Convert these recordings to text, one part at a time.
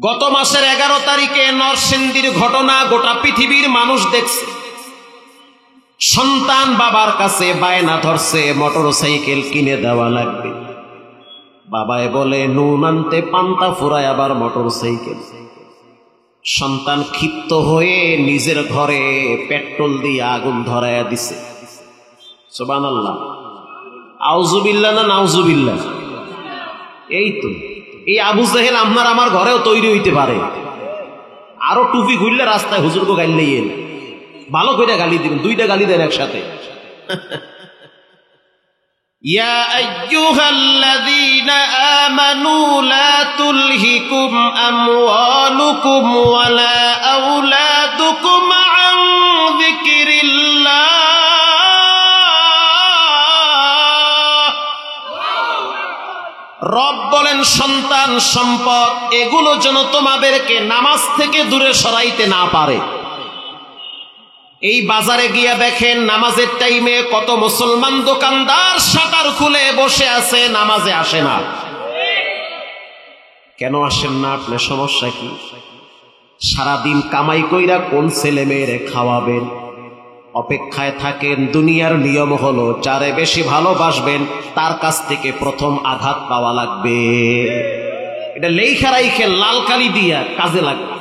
গত মাসের 11 তারিখে নরসিংদীর ঘটনা গোটা পৃথিবীর মানুষ দেখছে। সন্তান বাবার কাছে বায়না ধরছে মোটরসাইকেল কিনে দেওয়া লাগবে। বাবায় বলে নুন আনতে পান্তা ফুরায় আবার মোটরসাইকেল। সন্তান ক্ষিপ্ত হয়ে নিজের ঘরে পেট্রোল দিয়ে আগুন ধরাইয়া দিছে। সুবহানাল্লাহ। আউযুবিল্লাহ না নাউযুবিল্লাহ। এই তো এই আবু জাহেল আপনার আমার ঘরেও তৈরি হইতে পারে। আরো টুপি খুললে রাস্তায় হুজুরকে গাইলে ভালো করে গালি দিবেন, 2টা গালি দেন একসাথে। ইয়া আইয়ুহাল্লাযীনা আমানু লা তুলহিকুম আমওয়ালুকুম ওয়ালা আওলাদুকুম আন যিকরিল্লাহ। রব বলেন সন্তান সম্পদ এগুলো যেন তোমাদেরকে নামাজ থেকে দূরে সরাইতে না পারে। এই বাজারে গিয়া দেখেন নামাজের টাইমে কত মুসলমান দোকানদার শাটার খুলে বসে আছে, নামাজে আসে না। কেন আসেন না আপনি? সমস্যা কি? সারাদিন কামাই কইরা কোন ছেলে মেয়েরে খাওয়াবেন? অপেক্ষায় থাকেন। দুনিয়ার নিয়ম হলো যারে বেশি ভালোবাসবেন তার কাছ থেকে প্রথম আঘাত পাওয়া লাগবে। এটা লেখা রাইখে লাল কালি দিয়া কাজে লাগবে।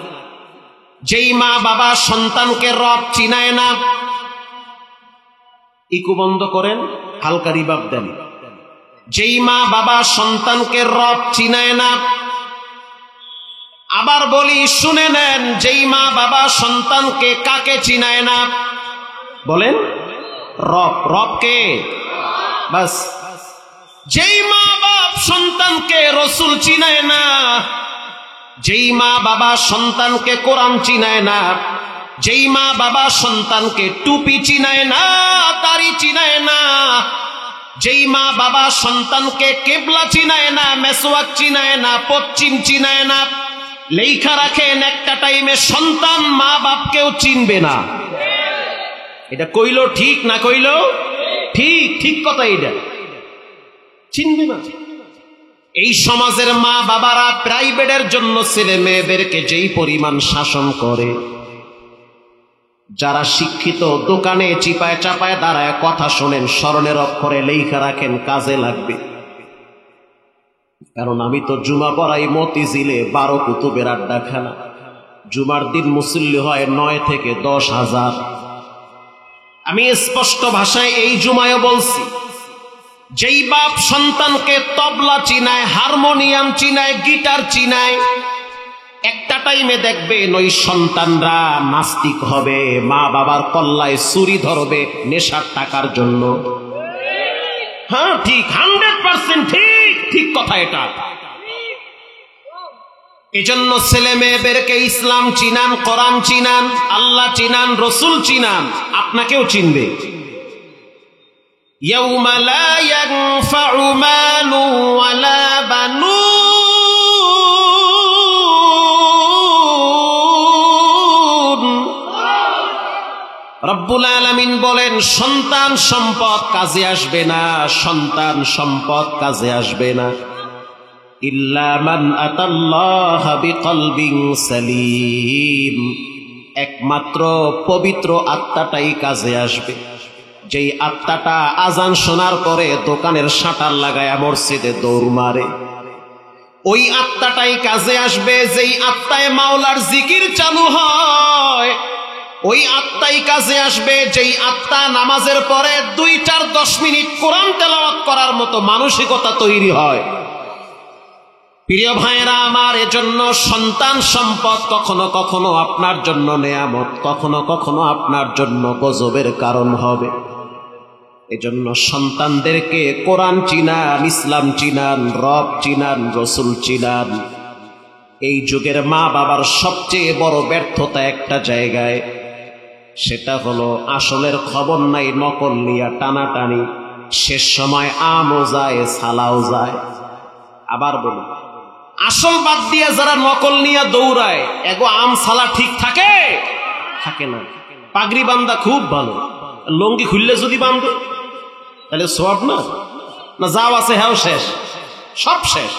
যেই মা বাবা সন্তানকে রব চিনায় না, ইকু বন্ধ করেন, হালকা রিবাব দেন। যেই মা বাবা সন্তানকে রব চিনায় না, আবার বলি শুনে নেন, যেই মা বাবা সন্তানকে কাকে চিনায় না? বলেন রব। রবকে বাস। যেই মা বাপ সন্তানকে রসুল চিনায় না, যেই মা বাবা সন্তানকে কোরআন চিনায় না, যেই মা বাবা সন্তানকে টুপি চিনায় না, দাড়ি চিনায় না, যেই মা বাবা সন্তানকে কেবলা চিনায় না, মেসওয়াক চিনায় না, পশ্চিম চিনায় না, লেখা রাখেন একটা টাইমে সন্তান মা বাপকেও চিনবে না। এটা কইল ঠিক না কইল ঠিক? ঠিক কথা। এটা চিনবে না। এই সমাজের মা বাবারা প্রাইভেটের জন্য ছেলে মেয়েদেরকে যেই পরিমাণ শাসন করে, যারা শিক্ষিত দোকানে চিপায় চাপায় দাঁড়ায় কথা শোনেন, স্মরণের অক্ষরে লেখা রাখেন, কাজে লাগবে। কারণ আমি তো জুমা পড়াই মতিঝিলে 12 কুতুবের আড্ডাখানা। জুমার দিন মুসল্লি হয় 9 থেকে 10,000। আমি স্পষ্ট ভাষায় এই জুমায় বলছি, যেই বাপ সন্তানকে তবলা চিনায়, হারমোনিয়াম চিনায়, গিটার চিনায়, একটা টাইমে দেখবেন ওই সন্তানরা নাস্তিক হবে, মা বাবার কল্লায় ছুরি ধরবে নেশার টাকার জন্য। হ্যাঁ ঠিক, 100% ঠিক। ঠিক কথা এটা। এজন্য ছেলে মেয়েদেরকে ইসলাম চিনান, কোরআন চিনান, আল্লাহ চিনান, রসুল চিনান, আপনাকেও চিনবে। ইয়াউমা লা ইয়ানফাউ মালু ওয়ালা বানুন। রব্বুল আলামিন বলেন সন্তান সম্পদ কাজে আসবে না, সন্তান সম্পদ কাজে আসবে না। ইল্লা মান আতাল্লাহ বিকলবিন সালিম। একমাত্র পবিত্র আত্মাটাই কাজে আসবে। যেই আত্মাটা আজান শোনার পরে দোকানের শাটার লাগায় মসজিদে দৌড় মারে, ওই আত্মাটাই কাজে আসবে। যেই আত্মায় মাওলার জিকির চালু হয়, ওই আত্মাই কাজে আসবে। যেই আত্মা নামাজের পরে 2-4-10 মিনিট কোরআন তেলাওয়াত করার মতো মানসিকতা তৈরি হয়। প্রিয় ভাইরা আমার, এজন্য সন্তান সম্পদ কখনো কখনো আপনার জন্য নেয়ামত, কখনো কখনো আপনার জন্য গজবের কারণ হবে। এজন্য সন্তানদেরকে কোরআন চিনান, ইসলাম চিনান, রব চিনান, রসুল চিনান। এই যুগের মা বাবার সবচেয়ে বড় ব্যর্থতা একটা জায়গায়, সেটা হলো আসলের খবর নাই, নকল নিয়ে টানাটানি। শেষ সময় আমও যায়, সালাও যায়। আবার বলি, আসল বাদ দিয়ে যারা নকল নিয়ে দৌড়ায়, এগো আম সালা ঠিক থাকে? থাকে না। পাগড়ি বান্ধা খুব ভালো, লঙ্গি খুললে যদি বান্ধে তাহলে সব না, যাও আছে হ্যাঁ শেষ, সব শেষ।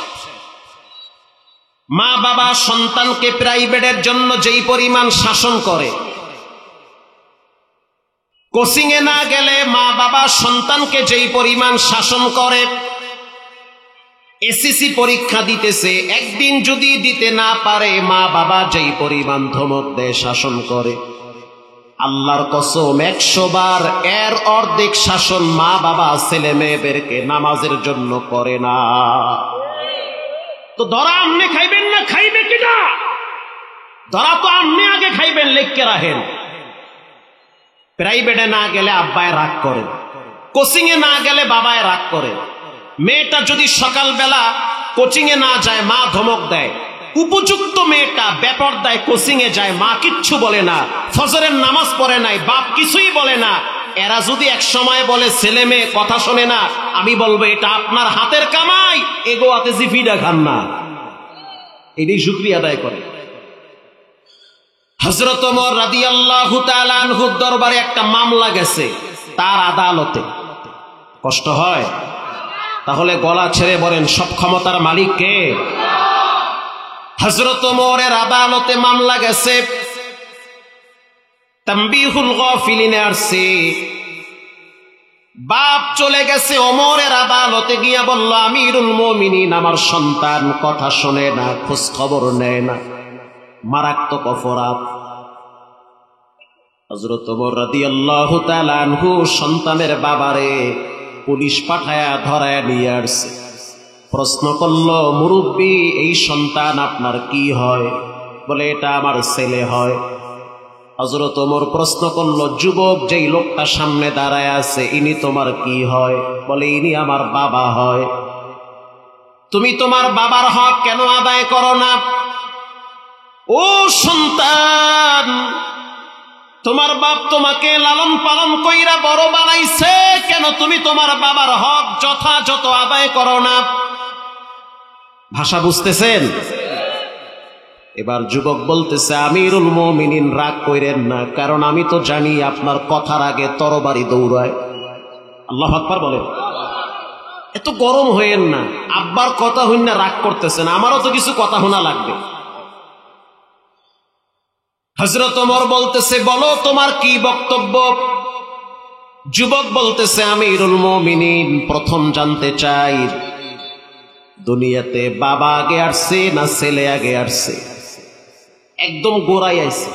মা বাবা সন্তানকে প্রাইভেটের জন্য যেই পরিমাণ শাসন করে, কোচিং এ না গেলে মা বাবা সন্তানকে যেই পরিমাণ শাসন করে, এসএসসি পরীক্ষা দিতেছে, একদিন যদি দিতে না পারে মা বাবা যেই পরিমাণ ধমক দেয়, শাসন করে, আল্লাহর কসম 100 বার এর অর্ধেক শাসন মা বাবা ছেলে মেয়েদেরকে নামাজের জন্য করে না। তো ধরা আপনি খাইবেন না, খাইবে কিনা? ধরা তো আপনি আগে খাইবেন, লিখকে রাখেন। প্রাইভেটে না গেলে আব্বায় রাগ করে, কোচিং এ না গেলে বাবায় রাগ করে। মেয়েটা যদি সকালবেলা কোচিং এ না যায় মা ধমক দেয়, উপযুক্ত মেয়েটা বেপরদায় কোচিং এ যায়, মা কিচ্ছু বলে না, ফজরের নামাজ পড়ে নাই, বাপ কিছুই বলে না। এরা যদি এক সময় বলে ছেলে মেয়ে কথা শোনে না, আমি বলবো এটা আপনার হাতের কামাই, এগো হাতে জিফিটা খান না, এটাই শুকরিয়া আদায় করে। হযরত ওমর রাদিয়াল্লাহু তাআলা আনহুর দরবারে একটা মামলা গেছে তার আদালতে। কষ্ট হয়? তাহলে গলা ছেড়ে বলেন সব ক্ষমতার মালিক কে? হযরত ওমরের আদালতে মামলা গেছে। তানবীহুল গাফিলিনে আসছে, বাপ চলে গেছে ওমরের আদালতে গিয়া বলল, আমিরুল মুমিনিন আমার সন্তান কথা শোনে না, খোঁজ খবর নেয় না, মারাত্মক অপরাধ। হযরত ওমর রাদিয়াল্লাহু তাআলা আনহু সন্তানের বাবারে পুলিশ পাঠায়া ধরায়া নিয়ে আসছে। প্রশ্ন করল, মুরব্বী এই সন্তান আপনার কি হয়? বলে এটা আমার ছেলে হয়। হযরত ওমর প্রশ্ন করল, যুবক যেই লোকটা সামনে দাঁড়ায় আছে ইনি তোমার কি হয়? বলে ইনি আমার বাবা হয়। তুমি তোমার বাবার হক কেন আদায় করো না? ও সন্তান, তোমার বাপ তোমাকে লালন পালন কইরা বড় বানাইছে, কেন তুমি তোমার বাবার হক যথাযথ আদায় করো না? ভাষা বুঝতেছেন? এবার যুবক বলতেছে, আমিরুল মুমিনিন রাগ কইরেন না, কারণ আমি তো জানি আপনার কথার আগে তরবারি দৌড়ায়। আল্লাহু আকবার বলেন। এত গরম হইেন না, আব্বার কথা হইন না রাগ করতেছেন, আমারও তো কিছু কথা শোনা লাগবে। হযরত ওমর বলতেছে, বলো তোমার কি বক্তব্য? যুবক বলতেছে, আমিরুল মুমিনিন প্রথম জানতে চাই দুনিয়াতে বাবা আগে আসছে না ছেলে আগে আসছে? একদম গোড়ায় আইছে।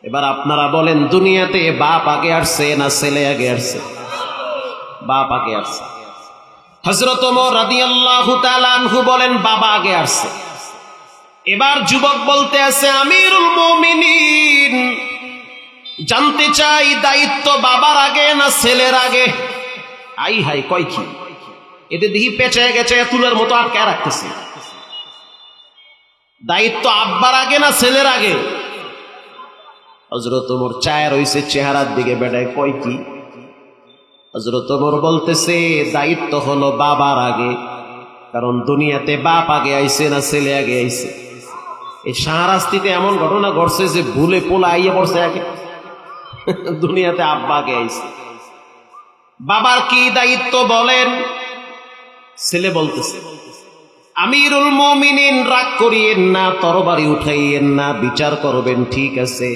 এবার আপনারা বলেন দুনিয়াতে বাপ আগে আসছে না ছেলে আগে আসছে? বাপ আগে আসছে। হযরত ওমর রাদিয়াল্লাহু তাআলা আনহু বলেন বাবা আগে আসছে। এবার যুবক বলতে আছে, আমিরুল মুমিনিন জানতে চাই দায়িত্ব বাবার আগে না ছেলের আগে? আই হাই কয় কি, এদের দেখি পেঁচে গেছে তুলের মতো আটকে রাখতেছে। দায়িত্ব আব্বার আগে না ছেলের আগে? হযরত ওমর চায় রইছে চেহারার দিকে, বেটায় কয় কি? হযরত ওমর বলতেছে, দায়িত্ব হলো বাবার আগে, কারণ দুনিয়াতে বাপ আগে আইছে না ছেলে আগে আইছে? এই শাহরাস্তিতে এমন ঘটনা ঘটছে যে ভুলে পোলা আইয়ে পড়ছে আগে, দুনিয়াতে আব্বা আগে আইছে। বাবার কি দায়িত্ব বলেন? ছেলে বলতেছে, আমিরুল মুমিনিন রাগ করিয়েন না, তরবারি উঠাইয়েন না, বিচার করবেন ঠিক আছে,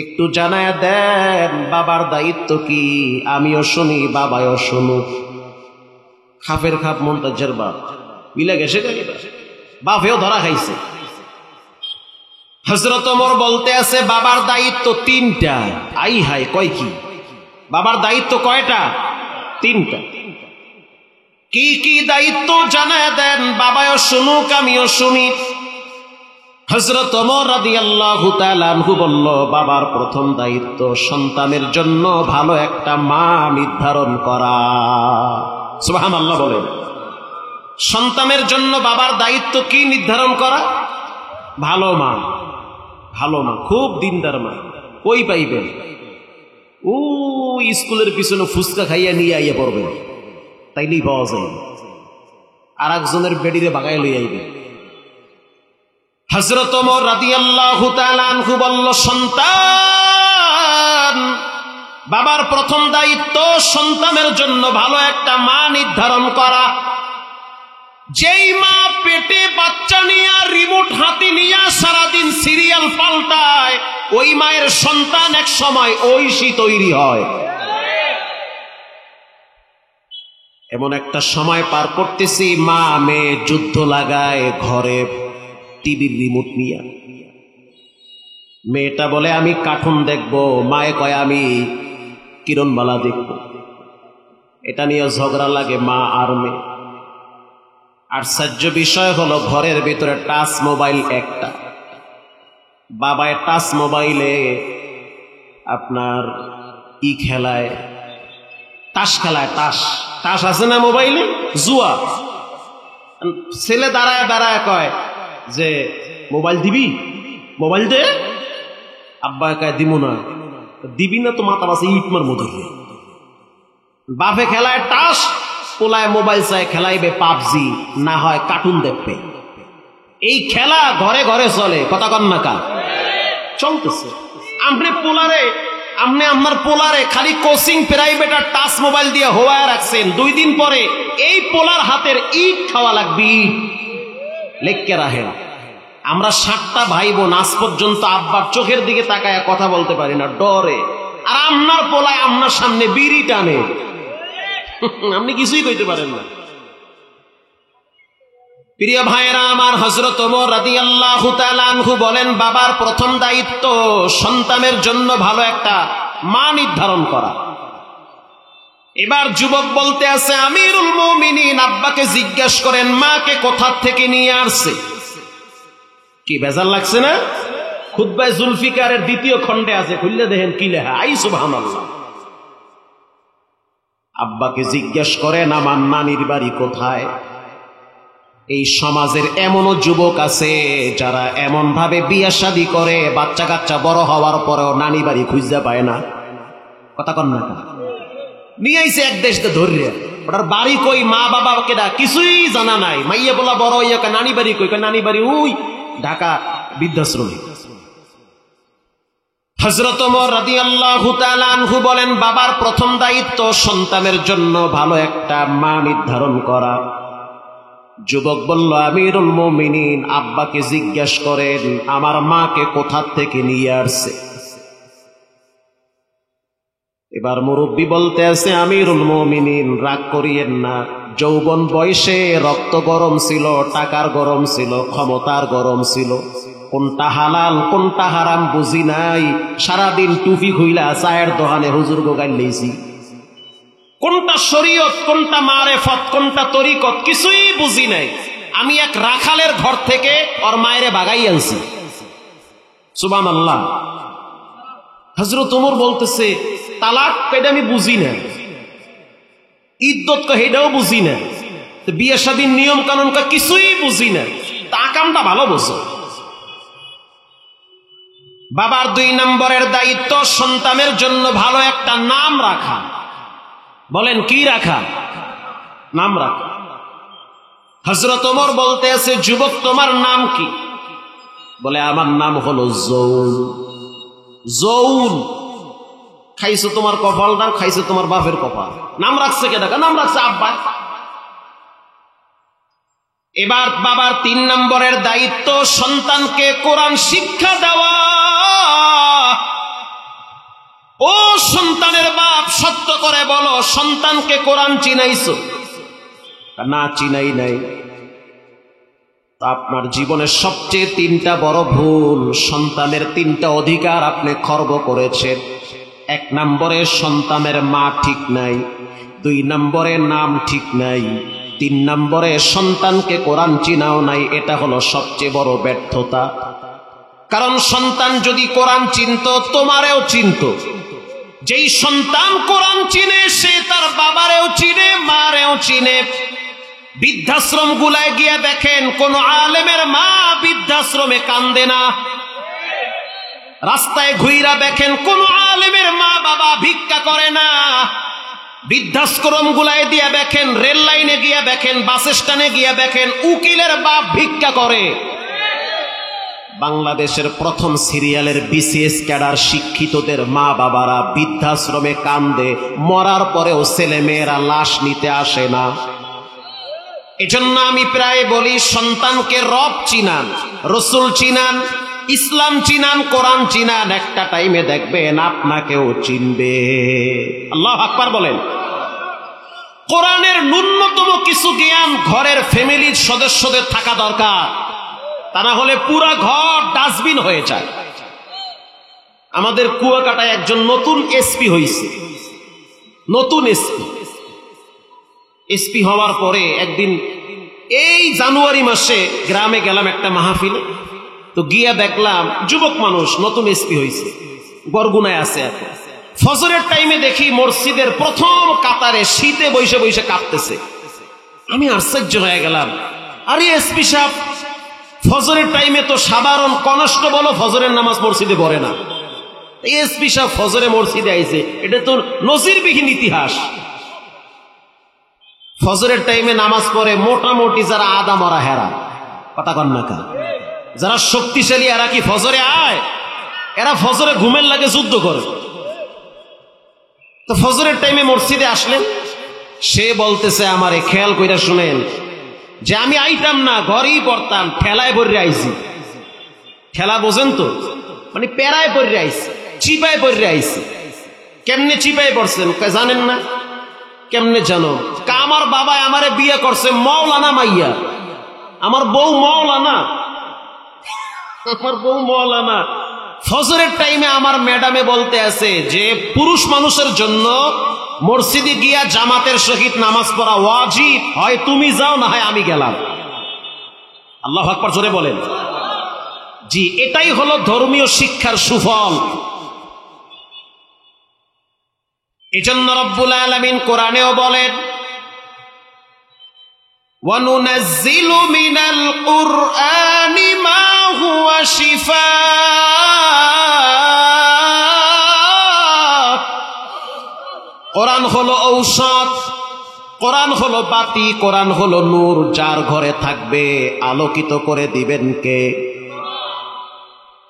একটু জানায়া দেন বাবার দায়িত্ব কি, আমিও শুনি বাবাও শুনুক। খাপের খাপ মুনতাজের বাপ মিলে গেছে, বাপেও ধরা খাইছে। হযরত ওমর বলতে আছে, বাবার দায়িত্ব 3টা। আই হাই কয় কি, বাবার দায়িত্ব কয়টা? 3টা। কি কি দায়িত্ব জানায় দেন, বাবাও শুনুক আমিও শুনি। হযরত ওমর রাদিয়াল্লাহু তাআলা আনহু বলল, বাবার প্রথম দায়িত্ব সন্তানের জন্য ভালো একটা মা নির্ধারণ করা। সুবহানাল্লাহ বলেন। সন্তানের জন্য বাবার দায়িত্ব কি নির্ধারণ করা? ভালো মা, ভালো মা, খুব দিনদার মা। কই পাইবেন? ও স্কুলের পিছনে ফুচকা খাইয়া নিয়ে আইয়া পড়বেন, তাইলেই পাওয়া যায়। আর একজনের বেডিরে বাগায় লই আইবে। হযরত ওমর রাদিয়াল্লাহু তাআলা আনহু বলল, সন্তান, বাবার প্রথম দায়িত্ব সন্তানের জন্য ভালো একটা মা নির্ধারণ করা। যেই মা পেটে বাচ্চা নিয়ে রিমোট হাতে নিয়ে সারাদিন সিরিয়াল পাল্টায়, ওই মায়ের সন্তান এক সময় ঐশী তৈরি হয়। এমন একটা সময় পার করতেছি, মা মেয়ে যুদ্ধ লাগায় ঘরে টিভির রিমোট নিয়ে। মেয়েটা বলে আমি কার্টুন দেখবো, মায়ে কয় আমি কিরণমালা দেখবো। এটা নিয়ে ঝগড়া লাগে মা আর মেয়ে। আশ্চর্য বিষয় হলো ঘরের ভিতরে টাচ মোবাইল একটা, বাবায় টাচ মোবাইলে আপনার খেলায়, তাস খেলায়। তাস তাস আছে না মোবাইলে, জুয়া। ছেলে দাঁড়ায় দাঁড়ায় কয় যে মোবাইল দিবি, মোবাইল দে। আব্বা কয় দিব না। দিবি না তো মাথা বাসে ইট মার মতো। বাপে খেলায় টাস, পোলায় মোবাইল চাই, খেলাইবে পাবজি, না হয় কার্টুন দেখবে। এই খেলা ঘরে ঘরে চলে, কথা কন না কা চলতেছে। আপনি আপনার পোলারে খালি কোচিং প্রাইভেট আর টাচ মোবাইল দিয়ে হওয়া রাখছেন, 2 দিন পরে এই পোলার হাতের ইট খাওয়া লাগবি, লেখকে রাখেন। আমরা 7টা ভাই বোন আজ পর্যন্ত আব্বার চোখের দিকে তাকায় কথা বলতে পারি না, ডরে। আর আপনার পোলায় আপনার সামনে বিড়ি টানে, আপনি কিছুই কইতে পারেন না। প্রিয় ভাইরা আমার, হযরত ওমর রাদিয়াল্লাহু তাআলা আনহু বলেন, বাবার প্রথম দায়িত্ব সন্তানের জন্য ভালো একটা মা নির্ধারণ করা। এবার যুবক বলতে আছে, আমিরুল মুমিনিন আব্বাকে জিজ্ঞেস করেন মাকে কোথা থেকে নিয়ে আসছে। কি বেজার লাগছে না? খুতবায়ে জুলফিকারের 2য় খণ্ডে আছে, খুললে দেখেন কি লেখা, আই সুবহানাল্লাহ। আব্বাকে জিজ্ঞেস করেন আমার নানির বাড়ি কোথায়। এই সমাজের এমনও যুবক আছে যারা এমন ভাবে বিয়ে শাদী করে, বাচ্চা কাচ্চা বড় হওয়ার পরেও নানি বাড়ি খুঁজতে পায় না, কথা কন না। নিয়ে আইছে এক দেশে ধরিয়া, ওটার বাড়ি কই, মা বাবা কেডা কিছুই জানা নাই। মাইয়া বলা বড় হইয়া নানি বাড়ি কই, নানি বাড়ি ওই ঢাকা বৃদ্ধাশ্রমে। হযরত ওমর রাদিয়াল্লাহু তাআলা আনহু বলেন, বাবার প্রথম দায়িত্ব সন্তানের জন্য ভালো একটা মা নির্ধারণ করা। যুবক বলল, আমিরুল মুমিনিন আব্বাকে জিজ্ঞেস করেন আমার মাকে কোথা থেকে নিয়ে আসছে। এবার মুরব্বী বলতে আছে, আমিরুল মুমিনিন রাগ করিয়েন না, যৌবন বয়সে রক্ত গরম ছিল, টাকার গরম ছিল, ক্ষমতার গরম ছিল, কোনটা হালাল কোনটা হারাম বুঝি নাই। সারাদিন টুপি খুইলা চায়ের দোকানে হুজুর গোগাইল লেছি, কোনটা শরীয়ত কোনটা মারেফত কোনটা তরিকত কিছুই বুঝি নাই। আমি এক রাখালের ঘর থেকে ওর মায়েরে বাগাই আনছি, সুবহানাল্লাহ। হযরত ওমর বলতেছে, তালাক এটা আমি বুঝি না, ইদ্যত এটাও বুঝি না, বিয়ে শাদীর নিয়ম কানুন কিছুই বুঝি না, তা কামটা ভালো বোঝো। বাবার 2 নম্বরের দায়িত্ব সন্তানের জন্য ভালো একটা নাম রাখা। বলেন কি রাখা? নাম রাখা। হযরত ওমর বলতে আছে, যুবক তোমার নাম কি? বলে আমার নাম হলো জৌল। জৌল খাইছো তোমার কপালটা, খাইছো তোমার বাপের কপাল। নাম রাখছে কে? দেখা নাম রাখছে আব্বা। এবার বাবার 3 নম্বরের দায়িত্ব সন্তানকে কোরআন শিক্ষা দেওয়া। ও সন্তানের বাপ, সত্য করে বলো সন্তানকে কোরআন চিনাইছো? না, চিনাই নাই। আপনার জীবনের সবচেয়ে 3টা বড় ভুল, সন্তানের 3টা অধিকার আপনি খর্ব করেছেন। 1 নম্বরে সন্তানের মা ঠিক নাই, 2 নম্বরে নাম ঠিক নাই, 3 নম্বরে সন্তানকে কোরআন চিনাও নাই। এটা হলো সবচেয়ে বড় ব্যর্থতা। কারণ সন্তান যদি কোরআন চিনতো তোমারেও চিনতো। যেই সন্তান কোরআন চিনে সে তার বাবারেও চিনে, মারেও চিনে। বৃদ্ধাশ্রম গুলায় গিয়ে দেখেন কোন আলেমের মা বৃদ্ধাশ্রমে কান্দে না। রাস্তায় ঘুইরা দেখেন কোন আলেমের মা বাবা ভিক্ষা করে না। বৃদ্ধাশ্রম গুলায় দিয়ে দেখেন, রেল লাইনে গিয়ে দেখেন, বাস স্ট্যান্ডে গিয়ে দেখেন উকিলের বাপ ভিক্ষা করে। বাংলাদেশের প্রথম সিরিয়ালের বিসিএস ক্যাডার শিক্ষিতদের মা বাবারা বৃদ্ধাশ্রমে কান্দে, মরার পরেও ছেলে মেয়েরা লাশ নিতে আসে না। এজন্য আমি প্রায় বলি, সন্তানকে রব চিনান, রসুল চিনান, ইসলাম চিনান, কোরআন চিনান, একটা টাইমে দেখবেন আপনাকেও চিনবে। আল্লাহু আকবার বলেন। কোরআনের ন্যূনতম কিছু জ্ঞান ঘরের ফ্যামিলির সদস্যদের থাকা দরকার, তা না হলে পুরা ঘর ডাস্টবিন হয়ে যায়। আমাদের কুয়াকাটায় একজন নতুন এসপি হয়েছে, নতুন এসপি হওয়ার পরে একদিন এই জানুয়ারি মাসে গ্রামে গেলাম একটা মাহফিলে। তো গিয়া দেখলাম যুবক মানুষ নতুন এসপি হয়েছে, বরগুনায় আছে। এখন ফজরের টাইমে দেখি মসজিদের প্রথম কাতারে শীতে বসে বসে কাঁপতেছে। আমি আশ্চর্য হয়ে গেলাম, আরে এসপি সাহেব, ফজরের টাইমে তো সাধারণ কনস্টেবলও ফজরের নামাজ মসজিদে পড়ে না, এসপি সাহেব ফজরে মসজিদে আইছে, এটা তো নজিরবিহীন ইতিহাস। ফজরের টাইমে নামাজ পড়ে মোটামুটি যারা আদা মরা হেরা, কথা কন না কা, যারা শক্তিশালী এরা কি ফজরে আয়? এরা ফজরে ঘুমের লাগে যুদ্ধ করে। তো ফজরের টাইমে মসজিদে আসলেন, সে বলতেছে আমারে, খেয়াল কইরা শুনেন, যে আমি আইতাম না, ঘরেই পড়তাম, ঠেলায় পড়ে আইছি। ঠেলা বোঝেন তো, মানে পেরায় পড়ে আইছি, চিপায় পড়ে আইছি। কেমনে চিপায় পড়ছেন জানেন না? কেমনে জানো? আমার বাবা আমারে বিয়ে করছে মৌলানা মাইয়া, আমার বউ মৌলানা, আমার বউ মৌলানা। ফজরের টাইমে আমার ম্যাডামে বলতে আছে যে পুরুষ মানুষের জন্য মসজিদে গিয়া জামাতের সহিত নামাজ পড়া ওয়াজিব, হয় তুমি যাও না হয় আমি গেলাম। আল্লাহু আকবার জোরে বলেন। জি, এটাই হলো ধর্মীয় শিক্ষার সুফল। এজন্য রব্বুল আলামিন কোরআনেও বলেন, وَنُنَزِّلُ مِنَ الْقُرْآنِ مَا هُوَ شِفَاءٌ। কোরআন হলো ঔষধ, কোরআন হলো বাতি, কোরআন হলো নূর। যার ঘরে থাকবে আলোকিত করে দিবেন কে?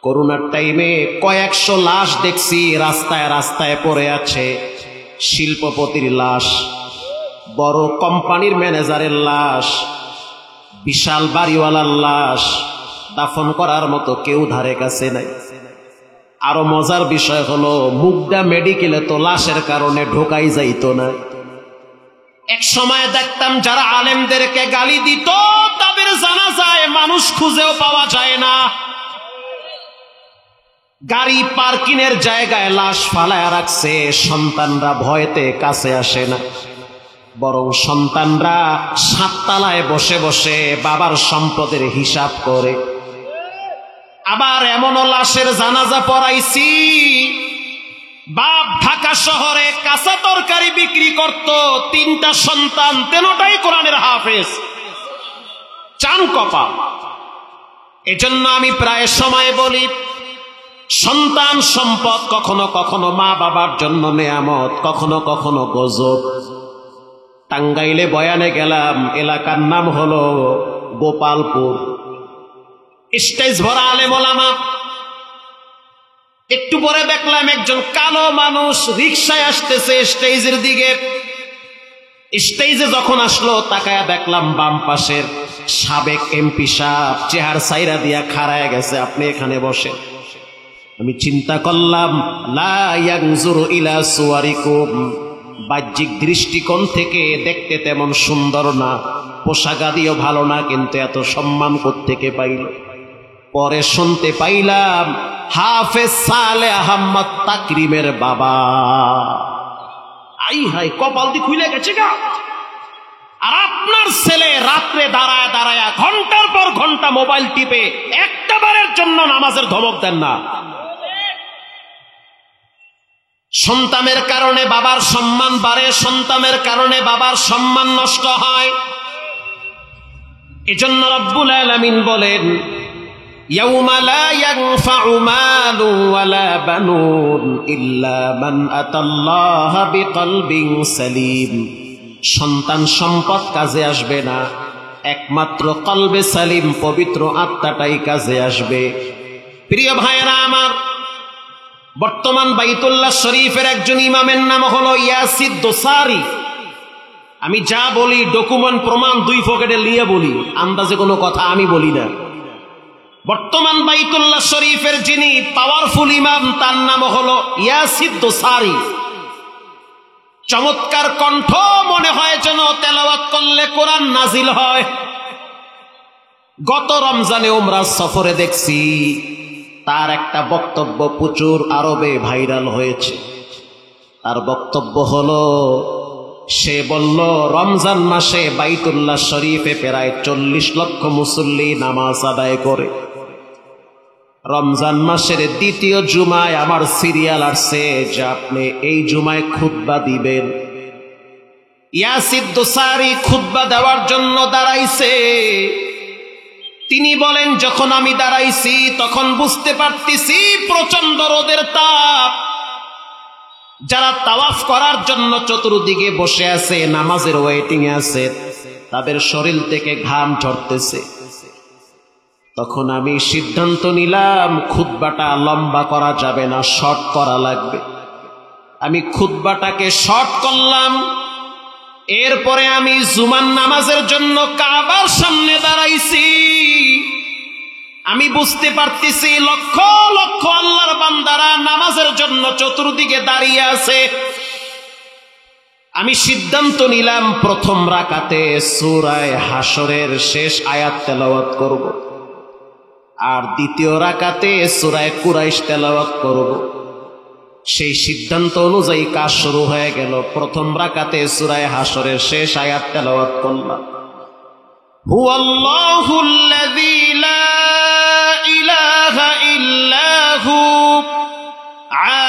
করোনার টাইমে কয়েকশো লাশ দেখছি রাস্তায় রাস্তায় পড়ে আছে। শিল্পপতির লাশ, বড় কোম্পানির ম্যানেজারের লাশ, বিশাল বাড়িওয়ালার লাশ, দাফন করার মতো কেউ ধারে কাছে নাই। আরো মজার বিষয় হলো, মুগদা মেডিকেলে তো লাশের কারণে ঢোকাই যাইতো না। এক সময় দেখতাম যারা আলেমদেরকে গালি দিত, তাদের জানাজায় মানুষ খুঁজেও পাওয়া যায় না। গাড়ি পার্কিংয়ের জায়গায় লাশ ফালায় রাখছে, সন্তানরা ভয়তে কাছে আসে না, বরং সন্তানরা সাততলায় বসে বসে বাবার সম্পদের হিসাব করে। আবার এমনও লাশের জানাজা পড়াইছি, বাপ ঢাকা শহরে কাঁচা তরকারি বিক্রি করত, তিনটা সন্তান, তিনটাই কোরআনের হাফেজ। চান কপাল। এজন্য আমি প্রায় সময় বলি, সন্তান সম্পদ কখনো কখনো মা বাবার জন্য নেয়ামত, কখনো কখনো গজব। টাঙ্গাইলে বয়ানে গেলাম, এলাকার নাম হলো গোপালপুর। স্টেজ ভরা আলেম ওলামা। একটু পরে দেখলাম একজন কালো মানুষ রিকশায় আসতেছে স্টেজের দিকে। স্টেজে যখন আসলো, তাকায়া দেখলাম বাম পাশের সাবেক এমপি সাহেব চেহারা সাইরা দিয়া খাড়ায় গেছে, আপনি এখানে বসে। আমি চিন্তা করলাম, লা ইয়ানজুরু ইলা সুওয়ারিকুম, বাহ্যিক দৃষ্টিকোণ থেকে দেখতে তেমন সুন্দর না, পোশাকাদিও ভালো না, কিন্তু এত সম্মান কোত্থেকে পাইল? পরে শুনতে পাইলাম হাফেজ সালেহ আহমদ তাকরিমের বাবা। আই হাই, কপাল দি খুলে গেছে গা। আর আপনার ছেলে রাত্রে দাঁড়ায় দাঁড়ায় ঘন্টার পর ঘন্টা মোবাইল টিপে একটা বারের জন্য নামাজের ধমক দেন না। সন্তানের কারণে বাবার সম্মান বাড়ে, সন্তানের কারণে বাবার সম্মান নষ্ট হয়। এজন্য রব্বুল আলামিন বলেন, ইয়াউমা লা ইয়ানফাউ মালু ওয়ালা বানুন ইল্লা মান আতাল্লাহা বিকলবিন সালিম। সন্তান সম্পদ কাজে আসবে না, একমাত্র কলবে সালিম, পবিত্র আত্মাটাই কাজে আসবে। প্রিয় ভাইয়েরা আমার, বর্তমান বাইতুল্লাহ শরীফের একজন ইমামের নাম হলো ইয়াসির দোসারি। আমি যা বলি ডকুমেন্ট প্রমাণ দুই পকেটে নিয়ে বলি, আন্দাজে কোনো কথা আমি বলি না। বর্তমান বাইতুল্লাহ শরীফের যিনি পাওয়ারফুল ইমাম, তার নাম হলো ইয়াসির দোসারি। চমৎকার কণ্ঠ, মনে হয় যেন তেলাওয়াত করলে কোরআন নাজিল হয়। গত রমজানে উমরা সফরে দেখছি তার একটা বক্তব্য প্রচুর আরবে ভাইরাল হয়েছে। তার বক্তব্য হলো, সে বলল রমজান মাসে বাইতুল্লাহ শরীফে প্রায় 40 লক্ষ মুসল্লি নামাজ আদায় করে। রমজান মাসের দ্বিতীয় জুমায় আমার সিরিয়াল আসছে যে আপনি এই জুমায় খুতবা দিবেন। ইয়াসির দোসারি খুতবা দেওয়ার জন্য দাঁড়াইছে। তিনি বলেন, যখন আমি দাঁড়াইছি তখন বুঝতে পারতেছি প্রচন্ড রোদের তাপ। যারা তাওয়াফ করার জন্য চতুর্দিকে বসে আছে, নামাজের ওয়েটিং এ আছে, তাদের শরীর থেকে ঘাম ঝরতেছে। তখন আমি সিদ্ধান্ত নিলাম খুতবাটা লম্বা করা যাবে না, শর্ট করা লাগবে। আমি খুতবাটাকে শর্ট করলাম। এরপরে আমি জুমার নামাজের জন্য কাবার সামনে দাঁড়াইছি। আমি বুঝতে পারতেছি লক্ষ লক্ষ আল্লাহর বান্দারা নামাজের জন্য চতুর্দিকে দাঁড়িয়ে আছে। আমি সিদ্ধান্ত নিলাম প্রথম রাকাতে সূরা হাশরের শেষ আয়াত তেলাওয়াত করব, আর দ্বিতীয় রাকাতে সূরা কুরাইশ তেলাওয়াত করব। সেই সিদ্ধান্ত অনুযায়ী কাজ শুরু হয়ে গেল। প্রথম রাকাতে সূরা হাশরের শেষ আয়াত তেলাওয়াত করলাম। হুয়াল্লাহুল্লাযী লা ইলাহা ইল্লা হু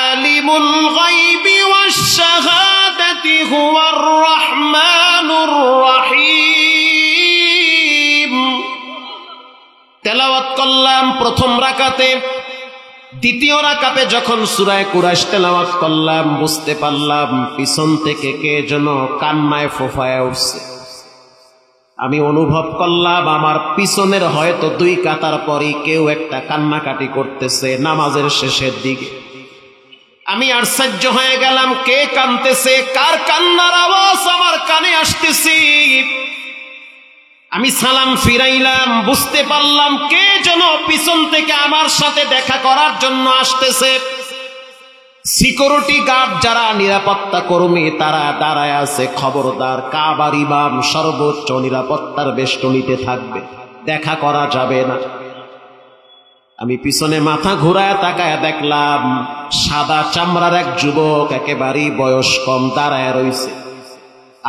আলিমুল গায়বি ওয়াশ শাহাদাতি হুয়ার রাহমানুর রহিম। তেলাওয়াত করলাম প্রথম রাকাতে। দ্বিতীয় রাকাতে যখন সূরা কুরাইশ তেলাওয়াত করলাম, বুঝতে পারলাম পিছন থেকে কে যেন কান্নায় ফোঁফায় উঠছে। আমি অনুভব করলাম আমার পিছনের হয়তো 2 কাতার পরই কেউ একটা কান্নাকাটি করতেছে নামাজের শেষের দিকে। আমি আশ্চর্য হয়ে গেলাম, কে কাঁদতেছে, কার কান্নার আওয়াজ আমার কানে আসতেছে। আমি সালাম ফিরাইলাম, বুঝতে পারলাম কে যেন পিছন থেকে আমার সাথে দেখা করার জন্য আসতেছে। সিকিউরিটি গার্ড যারা নিরাপত্তা কর্মী, তারা দাঁড়ায় আছে। খবরদার, কাবার ইমাম সর্বোচ্চ নিরাপত্তার বেষ্টনীতে থাকবে, দেখা করা যাবে না। আমি পিছনে মাথা ঘুরায় তাকায় দেখলাম সাদা চামড়ার এক যুবক, একেবারেই বয়স কম, দাঁড়ায় রইছে।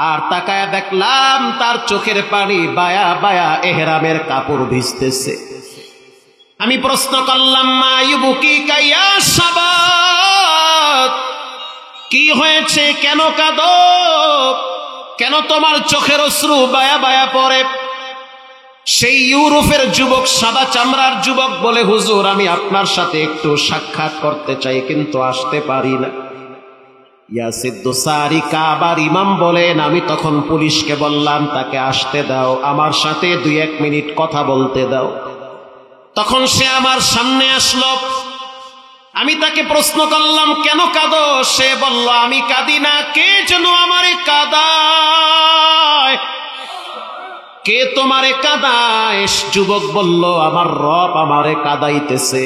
আর তাকায় দেখলাম তার চোখের পানি বায়া বায়া এহরামের কাপড় ভিজতেছে। আমি প্রশ্ন করলাম, মা ইউবুকিকা ইয়া শাবাব, কি হয়েছে, কেন কাঁদো, কেন তোমার চোখের অশ্রু বায়া বায়া পড়ে? সেই ইউরোপের যুবক, সাদা চামড়ার যুবক বলে, হুজুর আমি আপনার সাথে একটু সাক্ষাৎ করতে চাই, কিন্তু আসতে পারি না। ইয়াসির দোসারি কাবার ইমাম বলেন, আমি তখন পুলিশকে বললাম তাকে আসতে দাও, আমার সাথে 2-1 মিনিট কথা বলতে দাও। তখন সে আমার সামনে আসলো। আমি তাকে প্রশ্ন করলাম, কেন কাঁদো? সে বলল, আমি কাঁদি না, কে যেন আমারে কাঁদায়। কে তোমারে কাঁদায়? যুবক বলল, আমার রব আমারে কাঁদাইতেছে।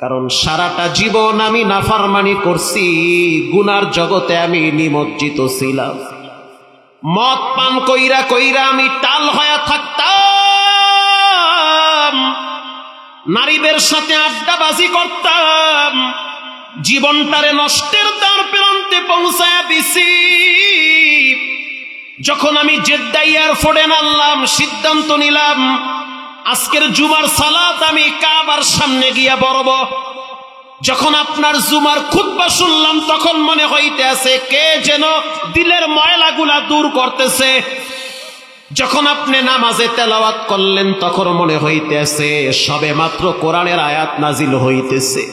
কারণ সারাটা জীবন আমি নাফরমানি করছি, গুনার জগতে আমি নিমজ্জিত ছিলাম। মদ পান কইরা কইরা আমি টাল হয়ে থাকতাম, নারীদের সাথে আড্ডাবাজি করতাম, জীবনটারে নষ্টের দ্বার প্রান্তে পৌঁছায়া দিছি। যখন আমি জেদ্দা এয়ারপোর্টে নামলাম, সিদ্ধান্ত নিলাম আজকের জুমার সালাত আমি কাবার সামনে গিয়া পড়ব। যখন আপনার জুমার খুতবা শুনলাম, তখন মনে হইতে আছে কে যেন দিলের ময়লাগুলা দূর করতেছে। যখন আপনি নামাজে তেলাওয়াত করলেন, তখন মনে হইতে আছে সবে মাত্র কোরআনের আয়াত নাজিল হইতেছে।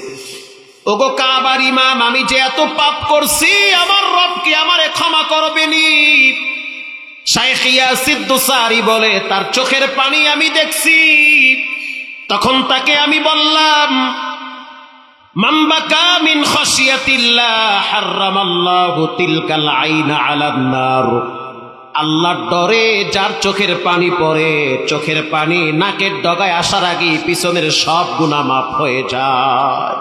ওগো কাবার ইমাম, আমি যে এত পাপ করছি, আমার রব কি আমারে ক্ষমা করবেনি? শাইখ ইয়াসির দোসারি বলে, তার চোখের পানি আমি দেখছি। তখন তাকে আমি বললাম, মান বাকা মিন খাশিয়াতিল্লাহ হারামাল্লাহু তিলকাল আইনা আলান নার আল্লাহর ডরে যার চোখের পানি পড়ে, চোখের পানি নাকের ডগায় আসার আগে পিছনের সব গুনাহ মাফ হয়ে যায়।